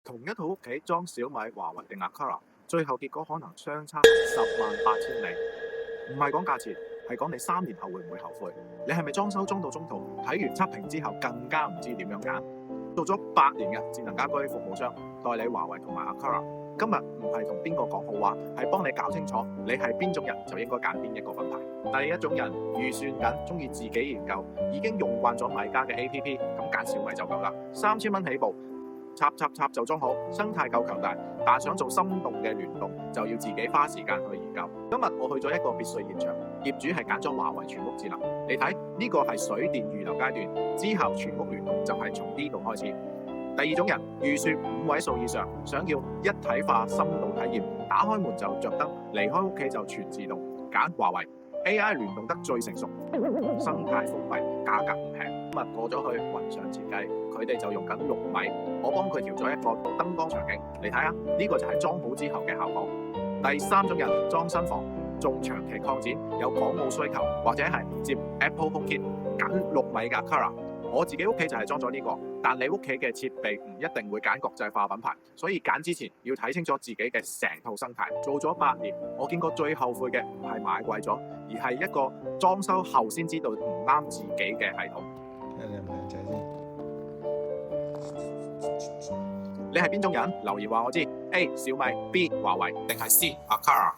同一套屋企裝小米、華為定 Aqara， 最後結果可能相差108000里。唔係講價錢，係講你3年後會唔會後悔？你係咪裝修裝到中途，睇完測評之後更加唔知點樣揀？做咗8年嘅智能家居服務商，代理華為同埋 Aqara。今日唔係同邊個講好話，係幫你搞清楚你係邊種人就應該揀邊一個品牌。第一種人預算緊，中意自己研究，已經用慣咗米家嘅 APP， 咁揀小米就夠啦，3000蚊起步。插就裝好，生態夠強大，但想做深度嘅聯動，就要自己花時間去研究。今日我去咗一個別墅現場，業主係揀咗華為全屋智能。你睇呢個係水電預留階段，之後全屋聯動就係從呢度開始。第二種人預算5位數以上，想要一體化深度體驗，打開門就着燈，離開屋企就全自動，揀華為。AI 聯動得最成熟，生態封閉，價格唔平。今日過咗去雲上設計，佢哋就用緊綠米，我幫佢調咗一個燈光場景，你睇下呢個就係裝好之後嘅效果。第三種人裝新房，仲長期擴展，有港務需求，或者係接 Apple HomeKit， 揀綠米嘅 Aqara。我自己屋企就係裝咗呢個，但你屋企嘅設備唔一定會揀國際化品牌，所以揀之前要睇清楚自己嘅成套生態。做咗8年，我見過最後悔嘅唔係買貴咗，而係一個裝修後先知道唔啱自己嘅系統。睇下靚唔靚仔先。你係邊種人？留言話我知。A 小米，B 華為，定係 C Aqara？